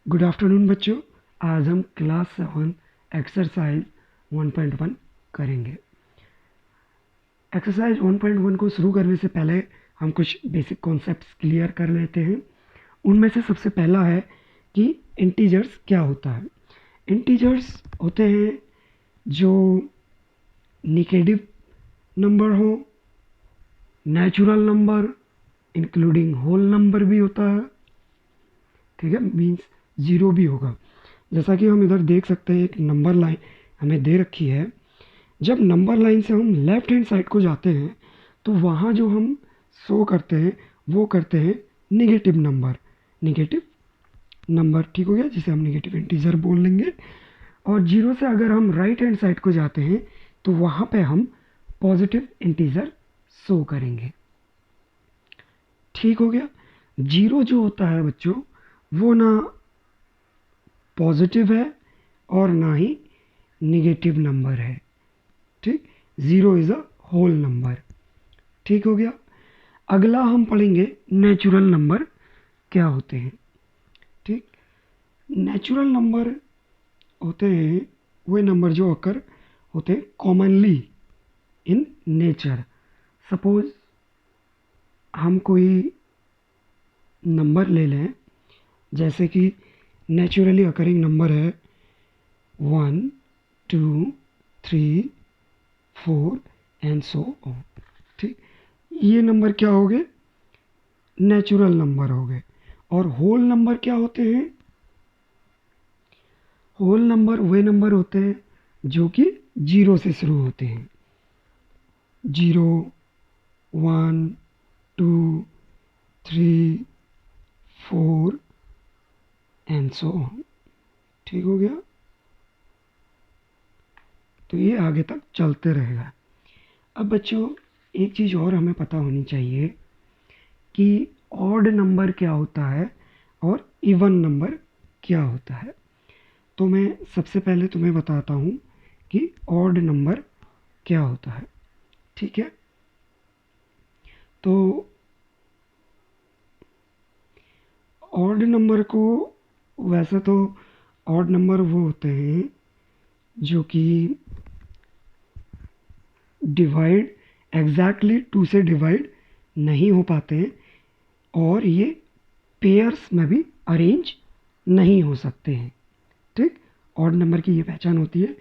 Good afternoon बच्चों। आज हम क्लास 7 एक्सरसाइज 1.1 करेंगे। एक्सरसाइज 1.1 को शुरू करने से पहले हम कुछ बेसिक कॉन्सेप्ट्स क्लियर कर लेते हैं। उनमें से सबसे पहला है कि इंटीजर्स क्या होता है। इंटीजर्स होते हैं जो नेगेटिव नंबर हो, natural number including whole number भी होता है, ठीक है, मीन्स ज़ीरो भी होगा। जैसा कि हम इधर देख सकते हैं, एक नंबर लाइन हमें दे रखी है। जब नंबर लाइन से हम लेफ्ट हैंड साइड को जाते हैं तो वहाँ जो हम शो करते हैं वो करते हैं निगेटिव नंबर। निगेटिव नंबर, ठीक हो गया, जिसे हम निगेटिव इंटीजर बोल लेंगे। और जीरो से अगर हम राइट हैंड साइड को जाते हैं तो वहाँ पे हम पॉजिटिव इंटीजर शो करेंगे, ठीक हो गया। जीरो जो होता है बच्चों, वो ना पॉजिटिव है और ना ही निगेटिव नंबर है, ठीक। Zero is a whole number, ठीक हो गया। अगला हम पढ़ेंगे नेचुरल नंबर क्या होते हैं, ठीक। नेचुरल नंबर होते हैं वे नंबर जो अकर होते हैं कॉमनली इन नेचर। सपोज हम कोई नंबर ले लें, जैसे कि नेचुरली अकरिंग नंबर है 1, 2, 3, 4 एंड सो ऑन, ठीक। ये नंबर क्या हो गए? नेचुरल नंबर हो गए। और होल नंबर क्या होते हैं? होल नंबर वे नंबर होते हैं जो कि जीरो से शुरू होते हैं। 0, 1, 2, 3, 4 एंड सो ऑन, ठीक हो गया। तो ये आगे तक चलते रहेगा। अब बच्चों एक चीज़ और हमें पता होनी चाहिए कि ऑड नंबर क्या होता है और इवन नंबर क्या होता है। तो मैं सबसे पहले तुम्हें बताता हूँ कि ऑड नंबर क्या होता है, ठीक है। तो ऑड नंबर को, वैसे तो ऑड नंबर वो होते हैं जो कि डिवाइड एग्जैक्टली टू से डिवाइड नहीं हो पाते हैं और ये पेयर्स में भी अरेंज नहीं हो सकते हैं, ठीक। ऑड नंबर की ये पहचान होती है।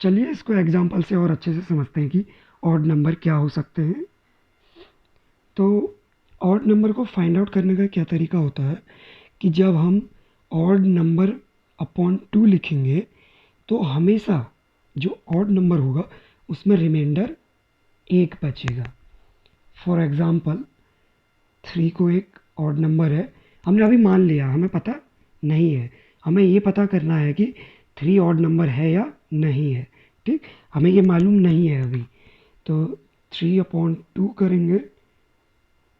चलिए इसको एग्जांपल से और अच्छे से समझते हैं कि ऑड नंबर क्या हो सकते हैं। तो ऑड नंबर को फाइंड आउट करने का क्या तरीका होता है कि जब हम ऑड नंबर अपॉन 2 लिखेंगे तो हमेशा जो ऑड नंबर होगा उसमें रिमाइंडर एक बचेगा। फॉर एग्ज़ाम्पल 3 को एक ऑड नंबर है, हमने अभी मान लिया, हमें पता नहीं है, हमें ये पता करना है कि 3 ऑड नंबर है या नहीं है, ठीक। हमें ये मालूम नहीं है अभी। तो 3/2 करेंगे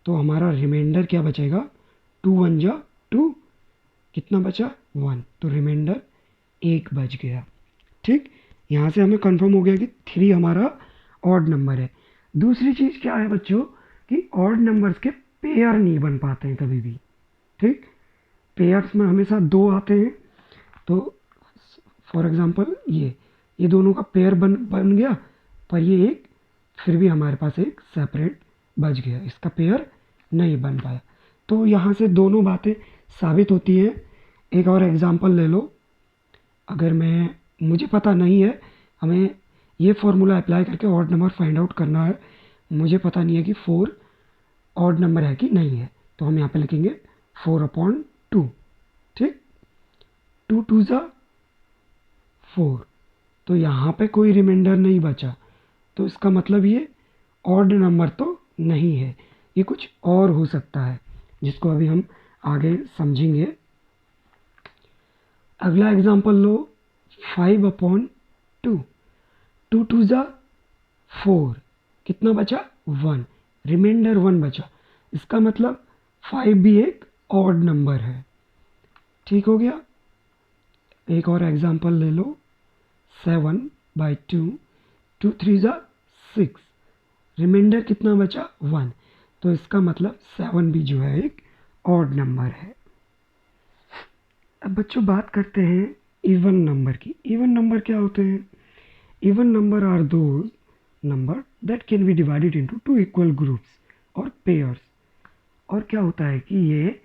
तो हमारा रिमाइंडर क्या बचेगा? 2 1 जा 2, कितना बचा? 1, तो रिमाइंडर एक बच गया, ठीक। यहाँ से हमें कंफर्म हो गया कि 3 हमारा ऑड नंबर है। दूसरी चीज़ क्या है बच्चों कि ऑड नंबर्स के पेयर नहीं बन पाते हैं कभी भी, ठीक। पेयर्स में हमेशा 2 आते हैं। तो फॉर एग्ज़ाम्पल ये दोनों का पेयर बन गया, पर ये एक फिर भी हमारे पास एक सेपरेट बच गया, इसका पेयर नहीं बन पाया। तो यहाँ से दोनों बातें साबित होती हैं। एक और एग्ज़ाम्पल ले लो। अगर मुझे पता नहीं है, हमें ये फार्मूला अप्लाई करके ऑड नंबर फाइंड आउट करना है। मुझे पता नहीं है कि 4 ऑड नंबर है कि नहीं है, तो हम यहाँ पे लिखेंगे 4/2, ठीक। 2 2 जा 4, तो यहाँ पे कोई रिमाइंडर नहीं बचा, तो इसका मतलब ये ऑड नंबर तो नहीं है, ये कुछ और हो सकता है जिसको अभी हम आगे समझेंगे। अगला एग्जांपल लो, 5/2, 2 2 जा 4, कितना बचा? 1, रिमाइंडर 1 बचा, इसका मतलब 5 भी एक ऑड नंबर है, ठीक हो गया। एक और एग्जांपल ले लो, 7/2, 2 3 जा 6, रिमाइंडर कितना बचा? 1, तो इसका मतलब 7 भी जो है एक ऑड नंबर है। अब बच्चों बात करते हैं इवन नंबर की। इवन नंबर क्या होते हैं? Even number are those number that can be divided into two equal groups और पेयर्स। और क्या होता है कि ये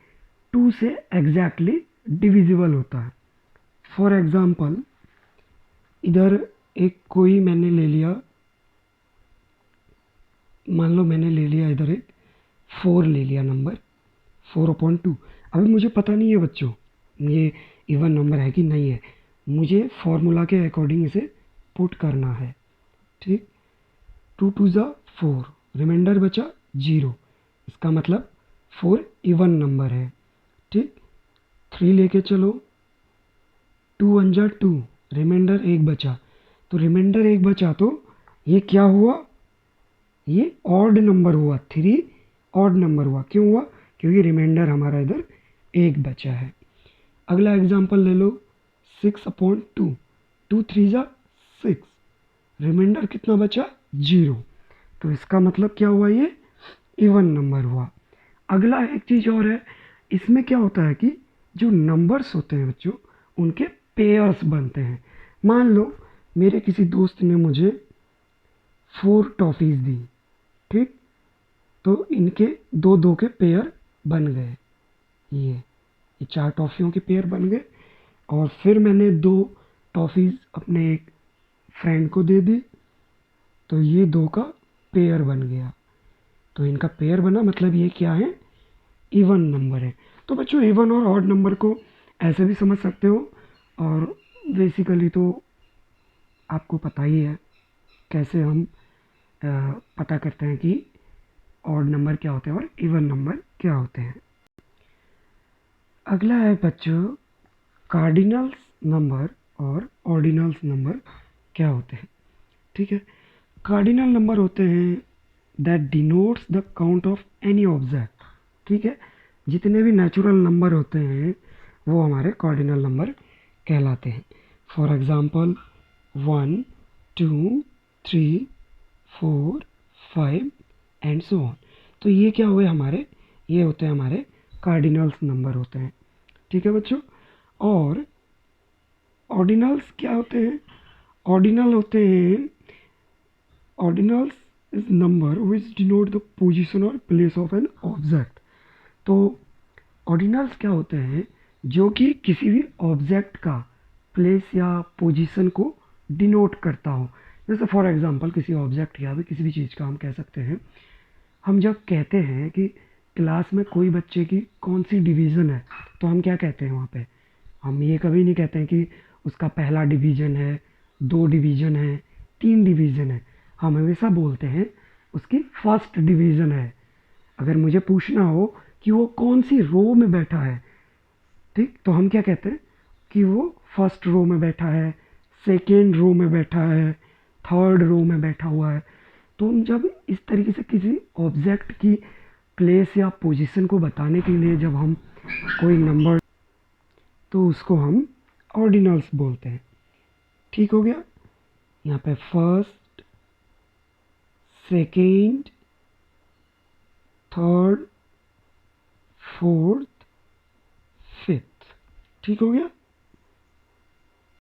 2 से एग्जैक्टली डिविजिबल होता है। फॉर एग्जाम्पल, इधर एक कोई मैंने ले लिया, मान लो मैंने ले लिया इधर एक 4 ले लिया नंबर 4/2। अभी मुझे पता नहीं है बच्चों ये इवन नंबर है कि नहीं है, मुझे फॉर्मूला के अकॉर्डिंग इसे पुट करना है। ठीक, 2 2 4, रिमाइंडर बचा 0, इसका मतलब 4 इवन नंबर है। ठीक, 3 लेके चलो, 2 1 2, रिमाइंडर 1 बचा, तो रिमाइंडर 1 बचा तो ये क्या हुआ? ये ऑड नंबर हुआ, 3 ऑड नंबर हुआ। क्यों हुआ? क्योंकि रिमाइंडर हमारा इधर 1 बचा है। अगला एग्जांपल ले लो, 6/2, 2 3 6, रिमाइंडर कितना बचा? 0, तो इसका मतलब क्या हुआ? ये इवन नंबर हुआ। अगला एक चीज़ और है, इसमें क्या होता है कि जो नंबर्स होते हैं बच्चों उनके पेयर्स बनते हैं। मान लो मेरे किसी दोस्त ने मुझे 4 टॉफ़ीज़ दी, ठीक, तो इनके 2 2 के पेयर बन गए। ये 4 टॉफ़ियों के पेयर बन गए। और फिर मैंने 2 टॉफ़ीज़ अपने एक फ्रेंड को दे दी, तो ये 2 का पेयर बन गया। तो इनका पेयर बना, मतलब ये क्या है? इवन नंबर है। तो बच्चों इवन और ऑड नंबर को ऐसे भी समझ सकते हो, और बेसिकली तो आपको पता ही है कैसे हम पता करते हैं कि ऑड नंबर क्या होते हैं और इवन नंबर क्या होते हैं। अगला है बच्चों कार्डिनल्स नंबर और ऑर्डिनल्स नंबर क्या होते हैं। ठीक है, कार्डिनल नंबर होते हैं that denotes the count of any object. ठीक है, जितने भी नेचुरल नंबर होते हैं वो हमारे कार्डिनल नंबर कहलाते हैं। For example 1 2 3 4 5 and so on. तो ये क्या हुए हमारे? ये होते हैं हमारे कार्डिनल्स नंबर होते हैं। ठीक है बच्चों, और ऑर्डिनल्स क्या होते हैं? ऑर्डिनल होते हैं, ordinals is number which denote the position और प्लेस ऑफ एन ऑब्जेक्ट। तो ऑर्डिनल्स क्या होते हैं? जो कि किसी भी ऑब्जेक्ट का प्लेस या पोजीशन को डिनोट करता हो। जैसे फॉर एग्जांपल किसी ऑब्जेक्ट या भी किसी भी चीज़ का हम कह सकते हैं, हम जब कहते हैं कि क्लास में कोई बच्चे की कौन सी डिवीज़न है, तो हम क्या कहते हैं वहाँ पे? हम ये कभी नहीं कहते हैं कि उसका पहला डिवीज़न है, 2 डिवीज़न है, 3 डिवीज़न है। हम हमेशा बोलते हैं उसकी फर्स्ट डिवीज़न है। अगर मुझे पूछना हो कि वो कौन सी रो में बैठा है, ठीक, तो हम क्या कहते हैं कि वो फर्स्ट रो में बैठा है, सेकेंड रो में बैठा है, थर्ड रो में बैठा हुआ है। तो हम जब इस तरीके से किसी ऑब्जेक्ट की प्लेस या पोजीशन को बताने के लिए जब हम कोई नंबर, तो उसको हम ऑर्डिनल्स बोलते हैं। ठीक हो गया? यहाँ पे first, second, third, fourth, fifth. ठीक हो गया?